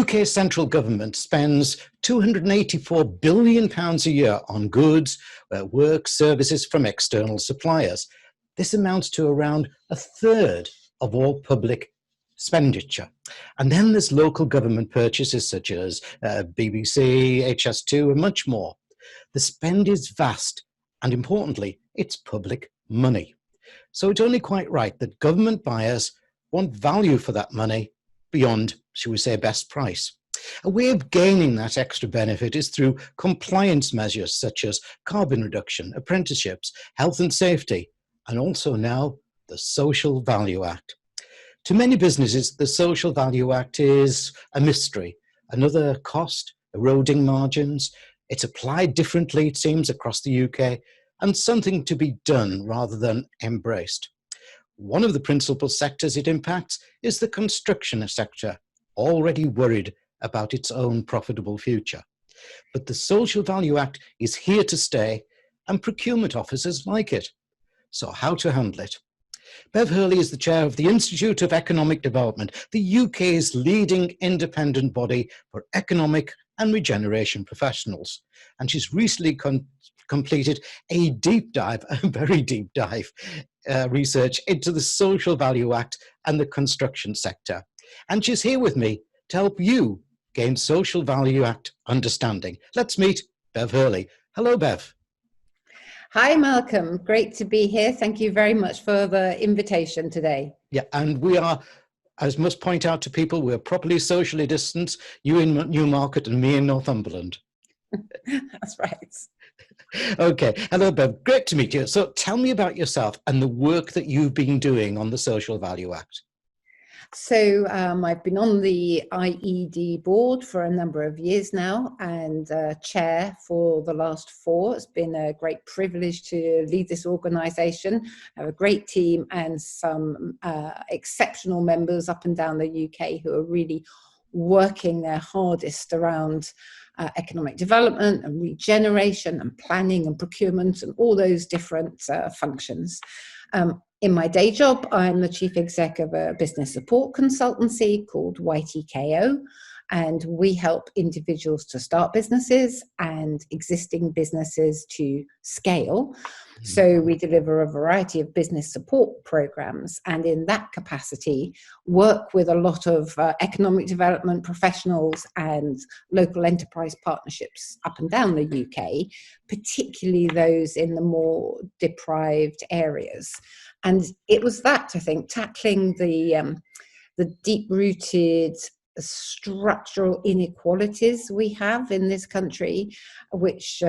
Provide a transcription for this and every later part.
UK central government spends £284 billion a year on goods, work, services from external suppliers. This amounts to around a third of all public expenditure. And then there's local government purchases such as BBC, HS2 and much more. The spend is vast and importantly, it's public money. So it's only quite right that government buyers want value for that money beyond, shall we say, best price. A way of gaining that extra benefit is through compliance measures such as carbon reduction, apprenticeships, health and safety, and also now the Social Value Act. To many businesses, the Social Value Act is a mystery, another cost, eroding margins. It's applied differently, it seems, across the UK, and something to be done rather than embraced. One of the principal sectors it impacts is the construction sector, already worried about its own profitable future. But the Social Value Act is here to stay, and procurement officers like it. So how to handle it? Bev Hurley is the chair of the Institute of Economic Development, the UK's leading independent body for economic and regeneration professionals. And she's recently completed a deep dive, a very deep dive, research into the Social Value Act and the construction sector. And she's here with me to help you gain Social Value Act understanding. Let's meet Bev Hurley. Hello, Bev. Hi, Malcolm. Great to be here. Thank you very much for the invitation today. Yeah, and we are, I must point out to people, we're properly socially distanced, you in Newmarket and me in Northumberland. That's right. Okay. Hello, Bev. Great to meet you. So tell me about yourself and the work that you've been doing on the Social Value Act. So I've been on the IED board for a number of years now and chair for the last 4. It's been a great privilege to lead this organisation. I have a great team and some exceptional members up and down the UK who are really working their hardest around economic development and regeneration and planning and procurement and all those different functions. In my day job, I'm the chief exec of a business support consultancy called YTKO, and we help individuals to start businesses and existing businesses to scale. So we deliver a variety of business support programs, and in that capacity, work with a lot of economic development professionals and local enterprise partnerships up and down the UK, particularly those in the more deprived areas. And it was that, I think, tackling the deep-rooted structural inequalities we have in this country, which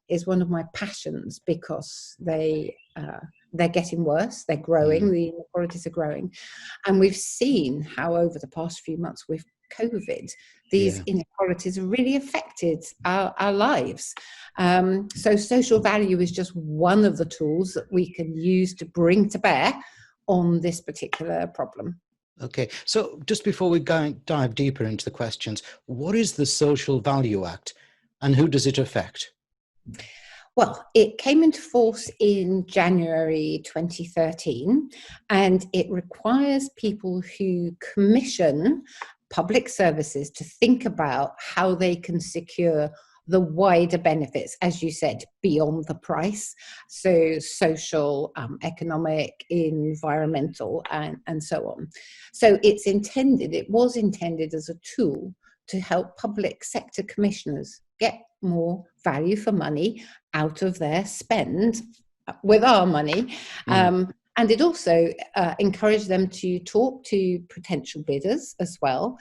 is one of my passions because they're getting worse, they're growing, the inequalities are growing. And we've seen how over the past few months with COVID, these inequalities have really affected our lives. So social value is just one of the tools that we can use to bring to bear on this particular problem. Okay, so just before we dive deeper into the questions, what is the Social Value Act and who does it affect? Well, it came into force in January 2013, and it requires people who commission public services to think about how they can secure the wider benefits, as you said, beyond the price. So social, economic, environmental, and so on. So it was intended as a tool to help public sector commissioners get more value for money out of their spend with our money. And it also encouraged them to talk to potential bidders as well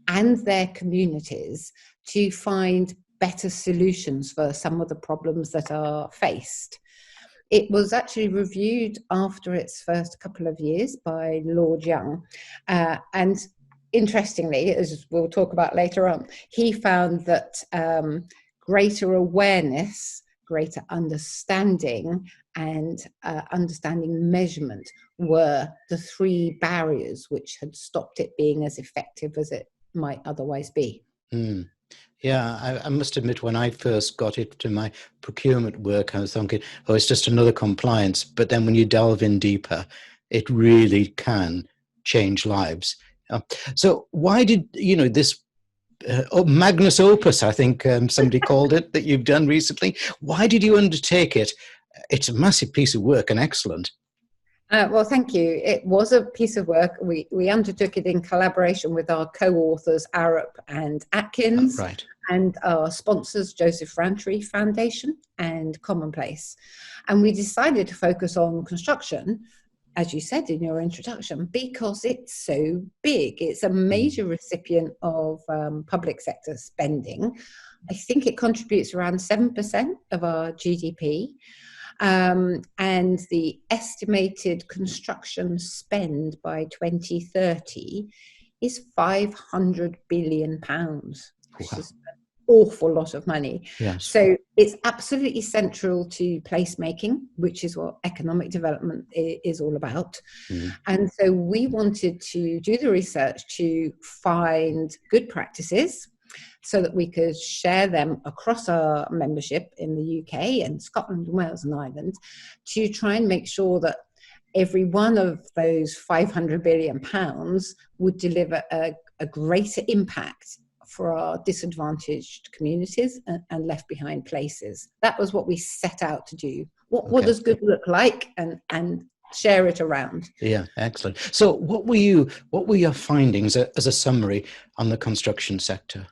and their communities to find better solutions for some of the problems that are faced. It was actually reviewed after its first couple of years by Lord Young. And interestingly, as we'll talk about later on, he found that greater awareness, greater understanding, and understanding measurement were the 3 barriers which had stopped it being as effective as it might otherwise be. Yeah, I must admit, when I first got it to my procurement work, I was thinking, oh, it's just another compliance. But then when you delve in deeper, it really can change lives. So why did, this magnus opus, I think somebody called it, that you've done recently. Why did you undertake it? It's a massive piece of work and excellent. Well, thank you. It was a piece of work. We undertook it in collaboration with our co-authors, Arup and Atkins, Right. and our sponsors, Joseph Rowntree Foundation and Commonplace. And we decided to focus on construction, as you said in your introduction, because it's so big. It's a major recipient of public sector spending. I think it contributes around 7% of our GDP. And the estimated construction spend by 2030 is £500 billion, which is an awful lot of money. Yes. So it's absolutely central to placemaking, which is what economic development is all about. And so we wanted to do the research to find good practices so that we could share them across our membership in the UK and Scotland, Wales and Ireland, to try and make sure that every one of those £500 billion would deliver a greater impact for our disadvantaged communities and left behind places. That was what we set out to do. What does good look like, and share it around. Yeah, excellent. So what were your findings as a summary on the construction sector?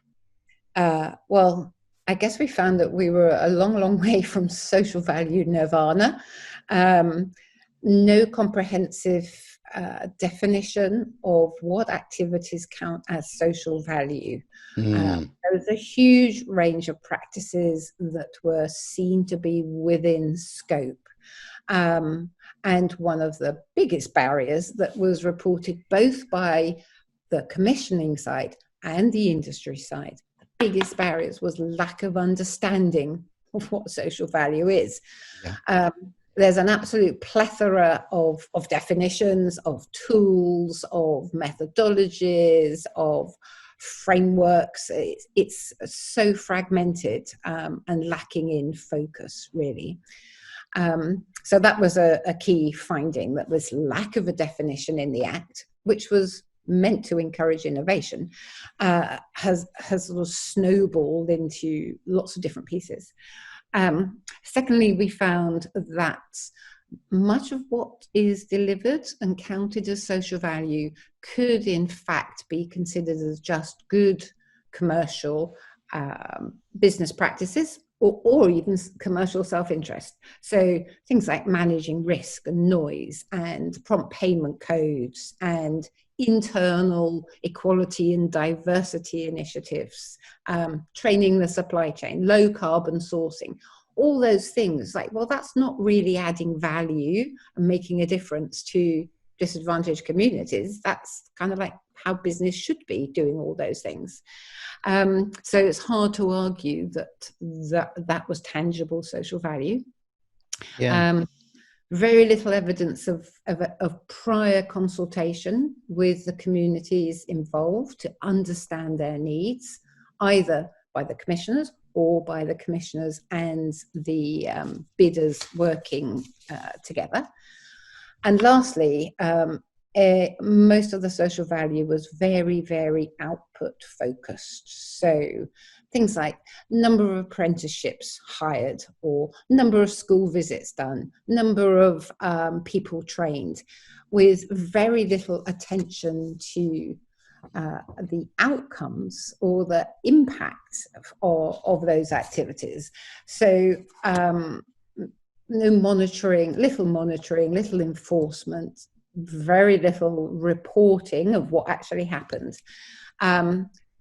Well, I guess we found that we were a long, long way from social value nirvana. No comprehensive definition of what activities count as social value. There was a huge range of practices that were seen to be within scope. And one of the biggest barriers that was reported both by the commissioning side and the industry side, the biggest barriers was lack of understanding of what social value is. Yeah. There's an absolute plethora of definitions, of tools, of methodologies, of frameworks. It's so fragmented and lacking in focus, really. So that was a key finding, that this lack of a definition in the Act, which was meant to encourage innovation, has sort of snowballed into lots of different pieces. Secondly, we found that much of what is delivered and counted as social value could in fact be considered as just good commercial business practices, or even commercial self-interest. So things like managing risk and noise and prompt payment codes and internal equality and diversity initiatives, training the supply chain, low carbon sourcing, all those things. Like, well, that's not really adding value and making a difference to disadvantaged communities. That's kind of like how business should be doing all those things. So it's hard to argue that was tangible social value. Yeah. Very little evidence of prior consultation with the communities involved to understand their needs, either by the commissioners or by the commissioners and the bidders working together. And lastly, most of the social value was very, very output focused. So things like number of apprenticeships hired, or number of school visits done, number of people trained, with very little attention to the outcomes or the impact of those activities. So no monitoring, little enforcement, very little reporting of what actually happened.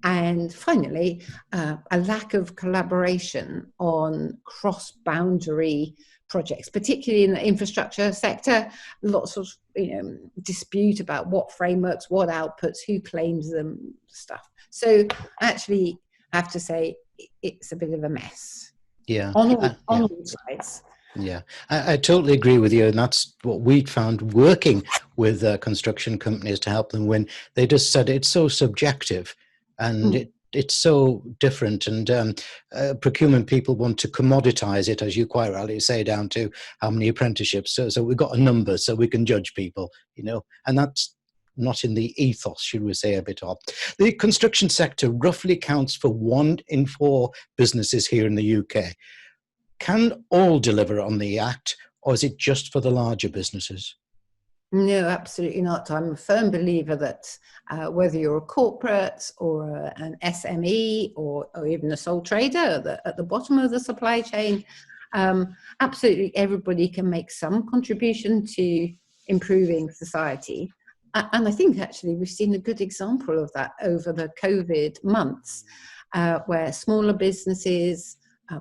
And finally, a lack of collaboration on cross-boundary projects, particularly in the infrastructure sector. Lots of dispute about what frameworks, what outputs, who claims them, stuff. So actually, I have to say, it's a bit of a mess. Yeah. On all sides. Yeah, I totally agree with you. And that's what we found working with construction companies to help them win. They just said it's so subjective and it's so different. And procurement people want to commoditize it, as you quite rightly say, down to how many apprenticeships. So we've got a number so we can judge people, and that's not in the ethos, should we say, a bit of. The construction sector roughly accounts for 1 in 4 businesses here in the UK. Can all deliver on the Act, or is it just for the larger businesses? No, absolutely not. I'm a firm believer that whether you're a corporate or an SME or even a sole trader at the bottom of the supply chain, absolutely everybody can make some contribution to improving society. And I think actually we've seen a good example of that over the COVID months, where smaller businesses,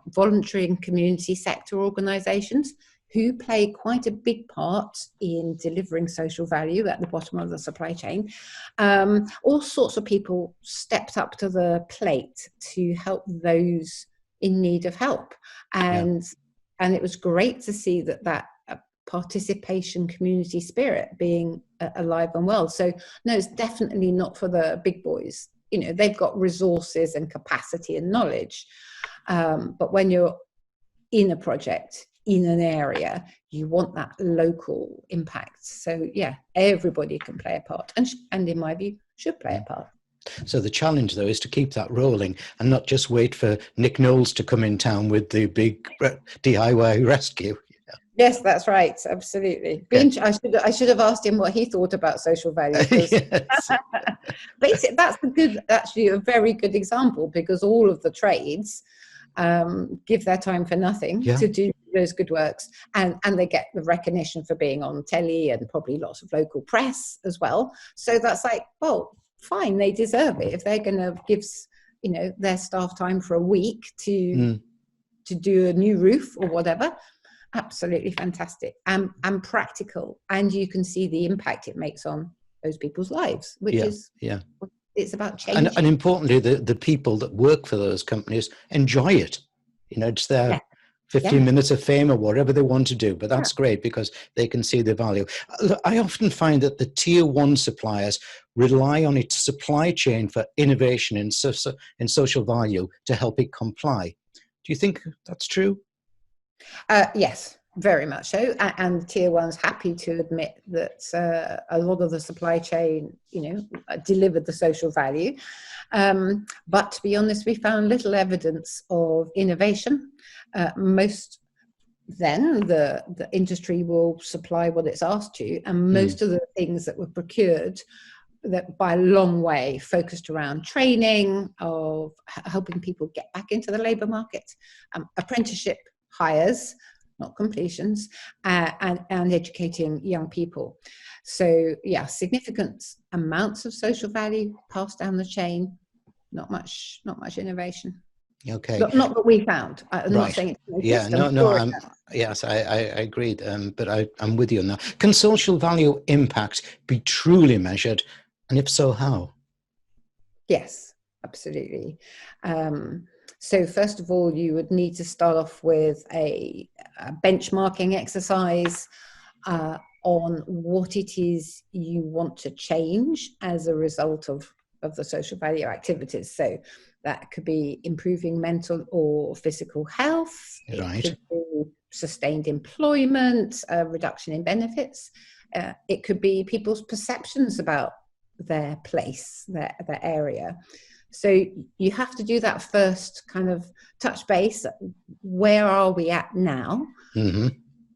voluntary and community sector organisations, who play quite a big part in delivering social value at the bottom of the supply chain. All sorts of people stepped up to the plate to help those in need of help. And it was great to see that participation community spirit being alive and well. So no, it's definitely not for the big boys. You know, they've got resources and capacity and knowledge. But when you're in a project, in an area, you want that local impact. So yeah, everybody can play a part, and in my view, should play a part. So the challenge, though, is to keep that rolling and not just wait for Nick Knowles to come in town with the big DIY rescue. Yes, that's right. Absolutely. I should have asked him what he thought about social value. Yes. Basically, actually a very good example, because all of the trades give their time for nothing to do those good works, and they get the recognition for being on telly and probably lots of local press as well. So that's like, well, fine, they deserve it if they're going to give their staff time for a week to do a new roof or whatever. Absolutely fantastic and practical, and you can see the impact it makes on those people's lives, which is it's about change. And importantly, the people that work for those companies enjoy it. It's their 15 minutes of fame or whatever they want to do. But that's great because they can see the value. I often find that the tier 1 suppliers rely on its supply chain for innovation in social value to help it comply. Do you think that's true? Yes. Very much so, and tier 1's happy to admit that a lot of the supply chain, delivered the social value. But to be honest, we found little evidence of innovation. The industry will supply what it's asked to, and most of the things that were procured, that by a long way focused around training, of helping people get back into the labour market, apprenticeship hires, not completions, and educating young people. So significant amounts of social value passed down the chain, not much innovation. Okay. Not that we found. I'm not saying it's yes, I agreed, but I'm with you on that. Can social value impact be truly measured, and if so, how? Yes, absolutely. So first of all, you would need to start off with a benchmarking exercise on what it is you want to change as a result of the social value activities. So that could be improving mental or physical health. Right. It could be sustained employment, a reduction in benefits. It could be people's perceptions about their place, their area. So you have to do that first kind of touch base. Where are we at now? Mm-hmm.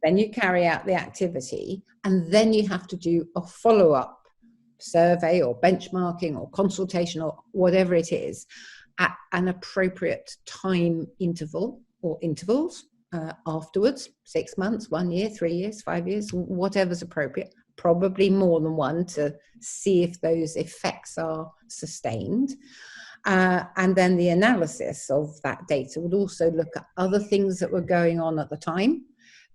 Then you carry out the activity, and then you have to do a follow-up survey or benchmarking or consultation or whatever it is at an appropriate time interval or intervals afterwards, 6 months, 1 year, 3 years, 5 years, whatever's appropriate, probably more than one, to see if those effects are sustained. And then the analysis of that data would also look at other things that were going on at the time,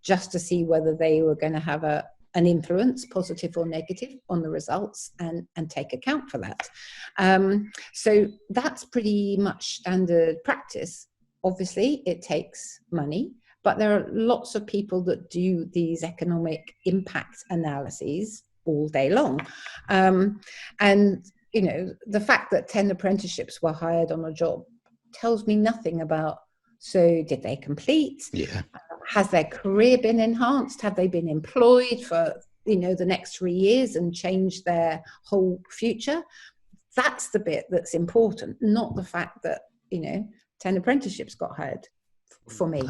just to see whether they were going to have an influence, positive or negative, on the results, and take account for that. So that's pretty much standard practice. Obviously, it takes money, but there are lots of people that do these economic impact analyses all day long. And the fact that 10 apprenticeships were hired on a job tells me nothing about, so did they complete? Yeah. Has their career been enhanced? Have they been employed for the next 3 years and change their whole future. That's the bit that's important, not the fact that 10 apprenticeships got hired for me.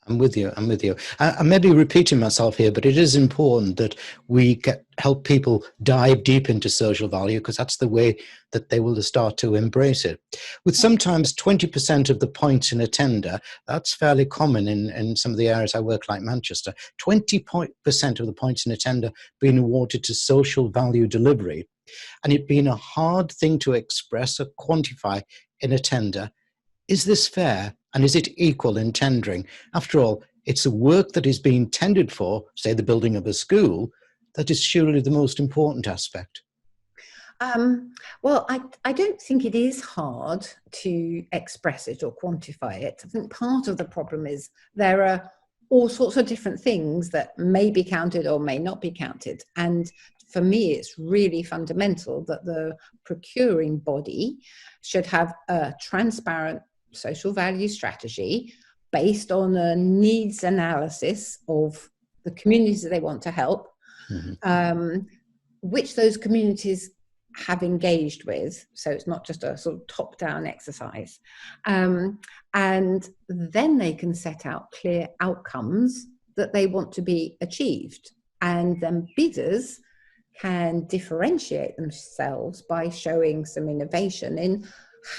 I'm with you. I may be repeating myself here, but it is important that we help people dive deep into social value, because that's the way that they will start to embrace it. With sometimes 20% of the points in a tender, that's fairly common in some of the areas I work, like Manchester, 20% of the points in a tender being awarded to social value delivery. And it being a hard thing to express or quantify in a tender. Is this fair, and is it equal in tendering? After all, it's a work that is being tendered for, say the building of a school, that is surely the most important aspect. Well, I don't think it is hard to express it or quantify it. I think part of the problem is there are all sorts of different things that may be counted or may not be counted. And for me, it's really fundamental that the procuring body should have a transparent social value strategy based on a needs analysis of the communities that they want to help, which those communities have engaged with. So it's not just a sort of top-down exercise. And then they can set out clear outcomes that they want to be achieved. And then bidders can differentiate themselves by showing some innovation in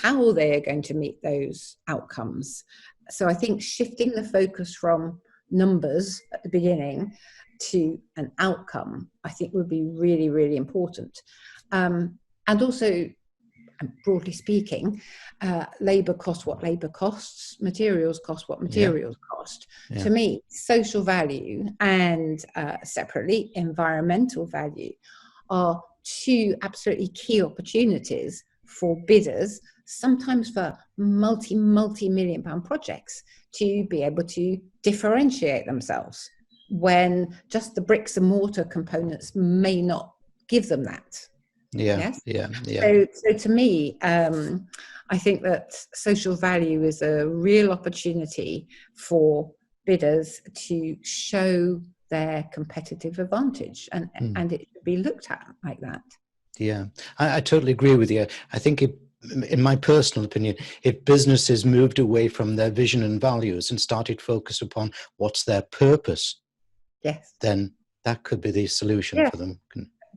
how they are going to meet those outcomes. So I think shifting the focus from numbers at the beginning to an outcome, I think would be really, really important. And also, broadly speaking, labour costs what labour costs, materials cost what materials cost. Yeah. To me, social value and separately environmental value are two absolutely key opportunities for bidders, sometimes for multi-million pound projects, to be able to differentiate themselves when just the bricks and mortar components may not give them that. Yeah, yes? So to me, I think that social value is a real opportunity for bidders to show their competitive advantage, and it should be looked at like that. Yeah, I totally agree with you. I think in my personal opinion, if businesses moved away from their vision and values and started focus upon what's their purpose, then that could be the solution for them.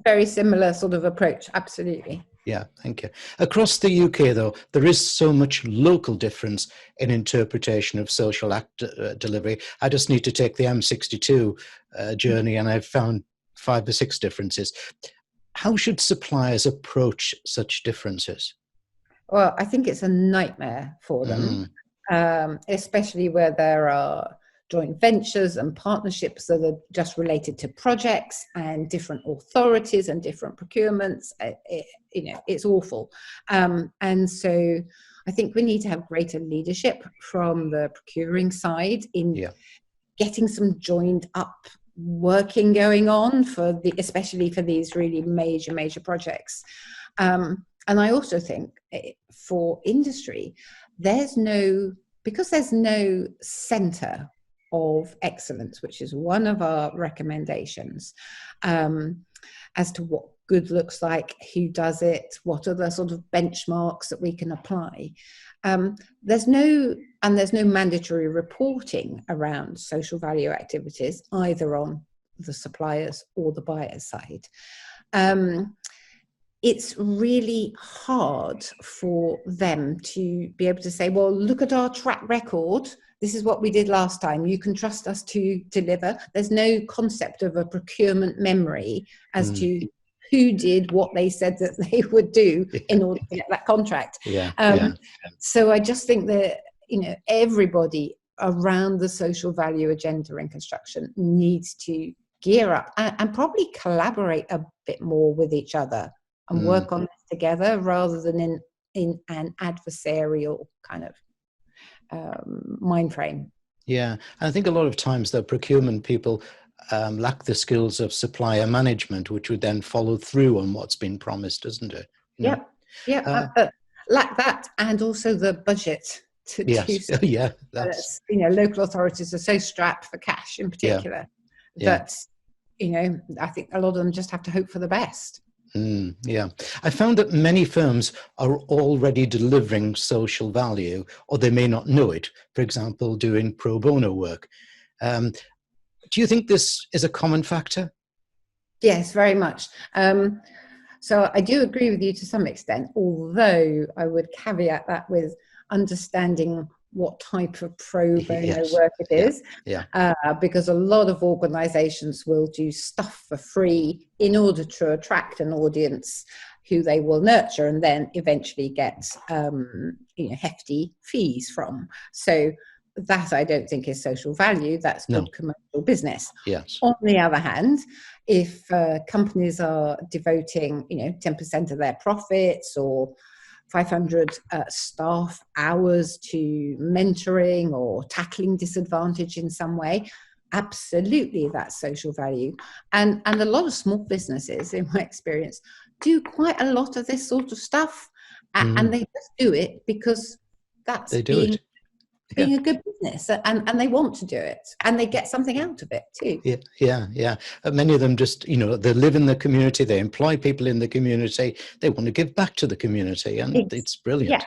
Very similar sort of approach, absolutely. Yeah, thank you. Across the UK, though, there is so much local difference in interpretation of social act delivery. I just need to take the M62 journey, and I've found 5 or 6 differences. How should suppliers approach such differences? Well, I think it's a nightmare for them, especially where there are joint ventures and partnerships that are just related to projects and different authorities and different procurements. It's awful. And so I think we need to have greater leadership from the procuring side in getting some joined up working going on especially for these really major projects. And I also think for industry, there's no centre of excellence, which is one of our recommendations, as to what good looks like, who does it, what are the sort of benchmarks that we can apply. There's no mandatory reporting around social value activities, either on the suppliers or the buyer's side. It's really hard for them to be able to say, well, look at our track record. This is what we did last time. You can trust us to deliver. There's no concept of a procurement memory as to who did what they said that they would do in order to get that contract. So I just think that, everybody around the social value agenda in construction needs to gear up and probably collaborate a bit more with each other and work on this together rather than in an adversarial kind of mind frame. Yeah, I think a lot of times the procurement people lack the skills of supplier management, which would then follow through on what's been promised, doesn't it? Lack that, and also the budget to do so. That's local authorities are so strapped for cash in particular that I think a lot of them just have to hope for the best. Yeah, I found that many firms are already delivering social value, or they may not know it. For example, doing pro bono work. Do you think this is a common factor? Yes, very much. So I do agree with you to some extent, although I would caveat that with understanding what type of pro bono Yes. work it is, Yeah. because a lot of organizations will do stuff for free in order to attract an audience who they will nurture and then eventually get hefty fees from. So that I don't think is social value. That's good commercial business. Yes. On the other hand, if companies are devoting 10% of their profits or 500 staff hours to mentoring or tackling disadvantage in some way, absolutely that's social value. And a lot of small businesses, in my experience, do quite a lot of this sort of stuff, and they just do it because that's they do it. Being a good business, and they want to do it, and they get something out of it too. Yeah. Many of them just, they live in the community, they employ people in the community, they want to give back to the community, and it's brilliant. Yeah,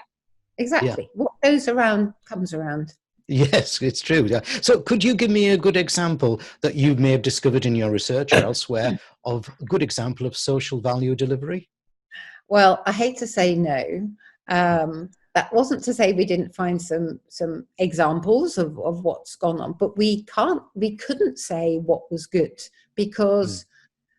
exactly. Yeah. What goes around comes around. Yes, it's true. So could you give me a good example that you may have discovered in your research or elsewhere of a good example of social value delivery? Well, I hate to say no. That wasn't to say we didn't find some examples of what's gone on, but we couldn't say what was good because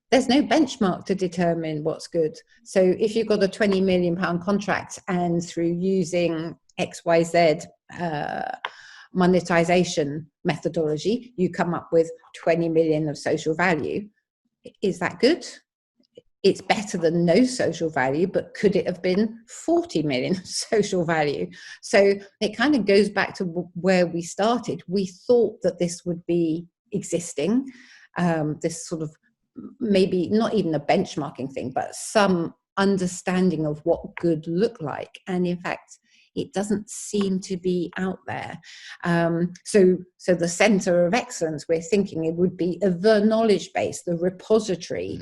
there's no benchmark to determine what's good. So if you've got a £20 million contract and through using XYZ monetization methodology, you come up with 20 million of social value, is that good? It's better than no social value, but could it have been 40 million social value? So it kind of goes back to where we started. We thought that this would be existing, this sort of maybe not even a benchmarking thing, but some understanding of what good looked like. And in fact, it doesn't seem to be out there. So the Centre of Excellence, we're thinking it would be the knowledge base, the repository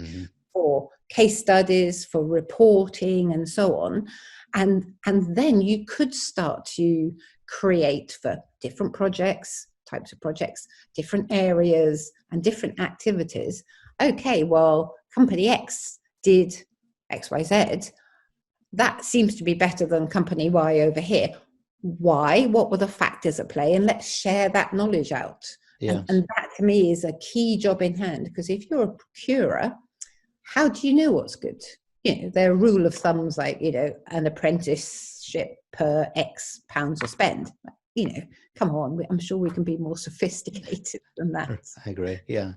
for case studies, for reporting, and so on. And then you could start to create for different projects, types of projects, different areas, and different activities. Okay, well, company X did XYZ. That seems to be better than company Y over here. Why? What were the factors at play? And let's share that knowledge out. Yes. And that, to me, is a key job in hand, because if you're a procurer, how do you know what's good? There are rule of thumbs like, an apprenticeship per X pounds of spend. Come on, I'm sure we can be more sophisticated than that. I agree, yeah.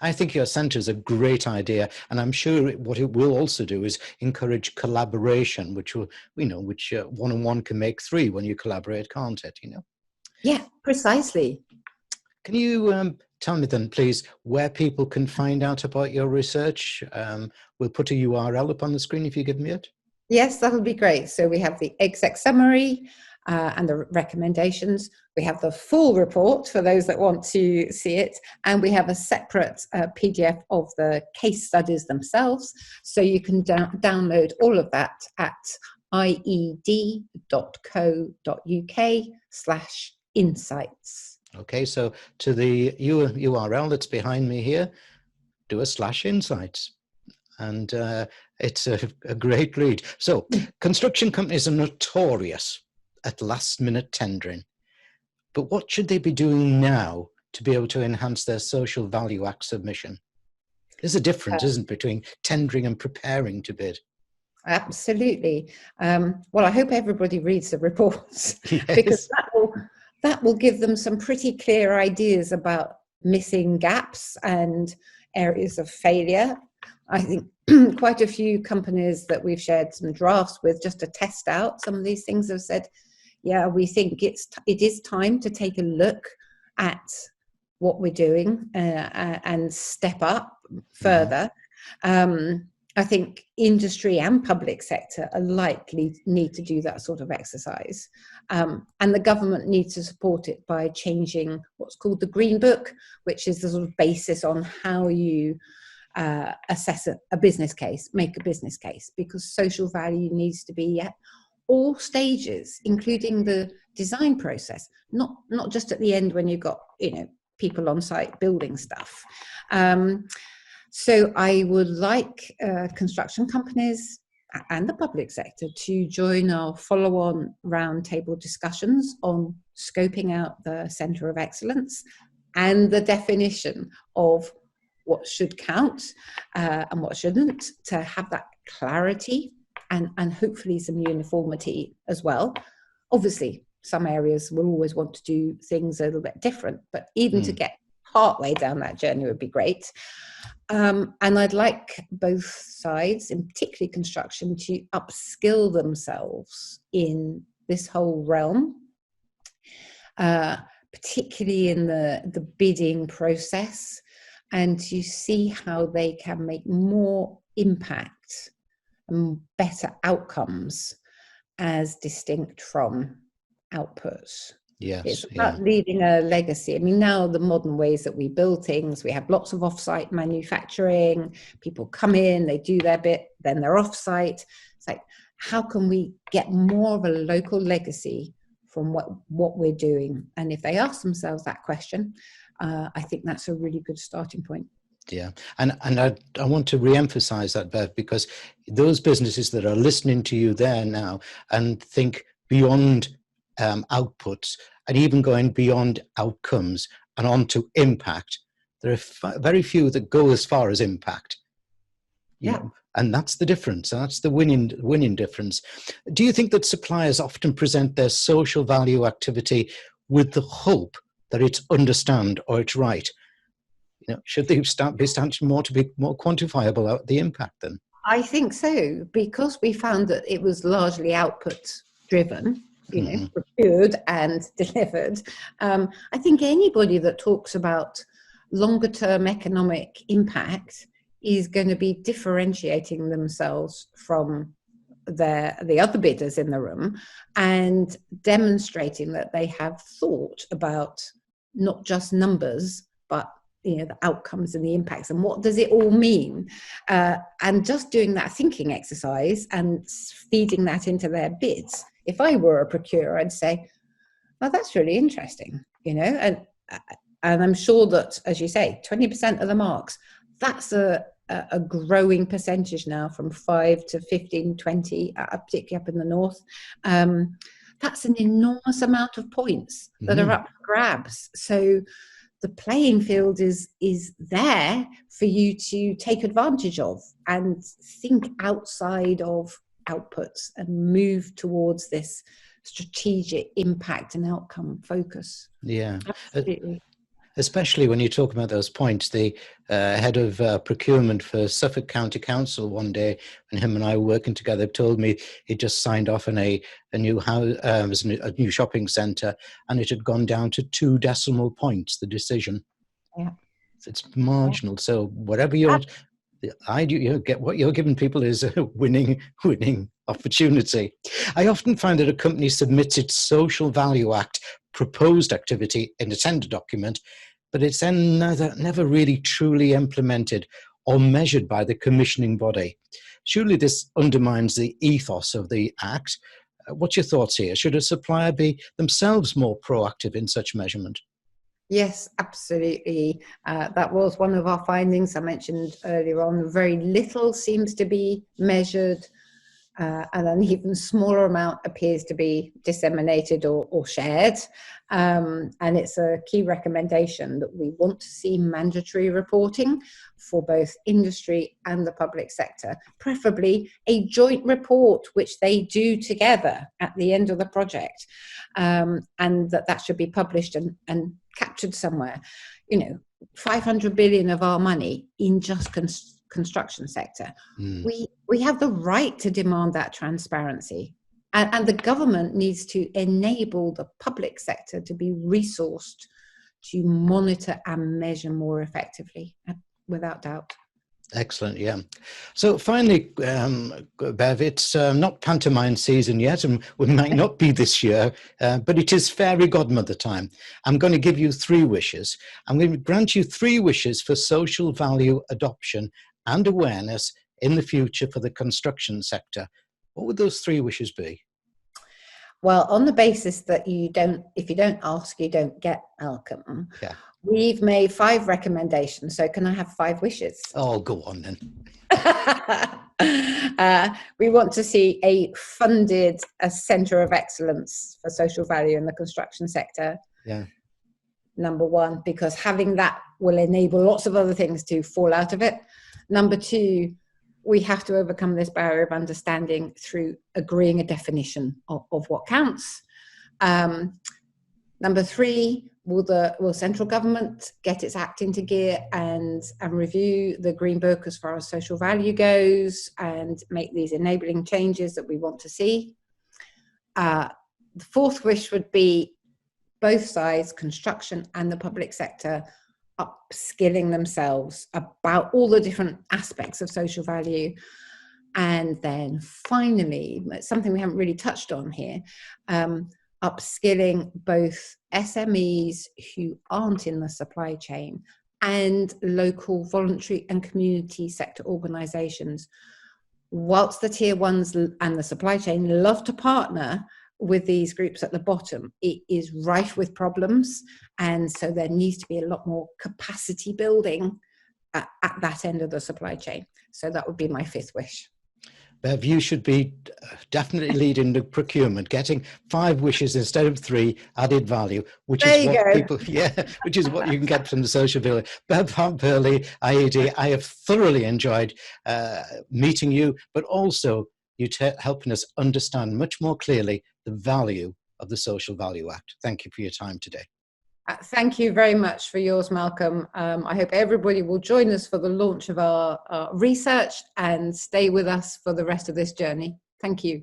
I think your centre is a great idea, and I'm sure what it will also do is encourage collaboration, which one-on-one can make three when you collaborate, can't it, Yeah, precisely. Can you tell me then, please, where people can find out about your research? We'll put a URL up on the screen if you give me it. Yes, that would be great. So we have the exec summary and the recommendations. We have the full report for those that want to see it. And we have a separate PDF of the case studies themselves. So you can download all of that at ied.co.uk/insights. Okay, so to the URL that's behind me here, do a /insights. And it's a great read. So construction companies are notorious at last minute tendering. But what should they be doing now to be able to enhance their social value act submission? There's a difference, isn't between tendering and preparing to bid? Absolutely. Well, I hope everybody reads the reports, yes. Because that will give them some pretty clear ideas about missing gaps and areas of failure. I think quite a few companies that we've shared some drafts with just to test out some of these things have said, yeah, we think it is time to take a look at what we're doing and step up further. I think industry and public sector are likely need to do that sort of exercise. And the government needs to support it by changing what's called the Green Book, which is the sort of basis on how you assess a business case, make a business case, because social value needs to be at all stages, including the design process, not just at the end when you've got, people on site building stuff. So I would like construction companies and the public sector to join our follow-on roundtable discussions on scoping out the centre of excellence and the definition of what should count and what shouldn't, to have that clarity and hopefully some uniformity as well. Obviously, some areas will always want to do things a little bit different, but even to get partway down that journey would be great. And I'd like both sides, and particularly construction, to upskill themselves in this whole realm, particularly in the bidding process, and to see how they can make more impact and better outcomes as distinct from outputs. Yes, it's about leaving a legacy. I mean, now the modern ways that we build things, we have lots of off-site manufacturing. People come in, they do their bit, then they're off-site. It's like, how can we get more of a local legacy from what we're doing? And if they ask themselves that question, I think that's a really good starting point. Yeah, and I want to re-emphasize that, Bev, because those businesses that are listening to you there now and think beyond outputs and even going beyond outcomes and on to impact, there are very few that go as far as impact. You know, and that's the difference. That's the winning difference. Do you think that suppliers often present their social value activity with the hope that it's understand or it's right? Should they be starting more to be more quantifiable out the impact then? I think so, because we found that it was largely output driven, procured and delivered. I think anybody that talks about longer term economic impact is going to be differentiating themselves from the other bidders in the room and demonstrating that they have thought about not just numbers, but the outcomes and the impacts and what does it all mean, and just doing that thinking exercise and feeding that into their bids. If I were a procurer, I'd say, "Oh, that's really interesting," and I'm sure that, as you say, 20% of the marks, that's a growing percentage now, from 5 to 15, 20, particularly up in the north. That's an enormous amount of points that are up for grabs. So the playing field is there for you to take advantage of and think outside of outputs and move towards this strategic impact and outcome focus. Yeah, absolutely. Especially when you talk about those points. The head of procurement for Suffolk County Council one day, when him and I were working together, told me he'd just signed off on a new house, a new shopping centre, and it had gone down to 2 decimal points, the decision. Yeah, it's marginal. So whatever you get, what you're giving people is a winning opportunity. I often find that a company submits its Social Value Act proposed activity in a tender document, but it's then never really truly implemented or measured by the commissioning body. Surely this undermines the ethos of the Act. What's your thoughts here? Should a supplier be themselves more proactive in such measurement? Yes, absolutely. That was one of our findings I mentioned earlier on. Very little seems to be measured, and an even smaller amount appears to be disseminated or shared. And it's a key recommendation that we want to see mandatory reporting for both industry and the public sector, preferably a joint report which they do together at the end of the project, and that should be published and captured somewhere. 500 billion of our money in just construction sector. We have the right to demand that transparency, and the government needs to enable the public sector to be resourced to monitor and measure more effectively, without doubt. Excellent, yeah. So finally, Bev, it's not pantomime season yet, and we might not be this year, but it is fairy godmother time. I'm going to give you 3 wishes. I'm going to grant you 3 wishes for social value adoption and awareness in the future for the construction sector. What would those 3 wishes be? Well, on the basis that if you don't ask, you don't get, Malcolm, Yeah. we've made 5 recommendations. So can I have 5 wishes? Oh, go on then. We want to see a centre of excellence for social value in the construction sector. Yeah. Number 1, because having that will enable lots of other things to fall out of it. Number 2, we have to overcome this barrier of understanding through agreeing a definition of what counts. Number 3, will central government get its act into gear and review the Green Book as far as social value goes and make these enabling changes that we want to see? The 4th wish would be both sides, construction and the public sector, upskilling themselves about all the different aspects of social value. And then finally, something we haven't really touched on here, upskilling both SMEs who aren't in the supply chain and local voluntary and community sector organisations. Whilst the tier 1s and the supply chain love to partner with these groups at the bottom, it is rife with problems, and so there needs to be a lot more capacity building at that end of the supply chain. So that would be my 5th wish. Bev, you should be definitely leading the procurement, getting 5 wishes instead of 3, added value, which is what people, which is what you can get from the social value. Bev Hurley, IED, I have thoroughly enjoyed meeting you, but also you helping us understand much more clearly the value of the Social Value Act. Thank you for your time today. Thank you very much for yours, Malcolm. I hope everybody will join us for the launch of our research and stay with us for the rest of this journey. Thank you.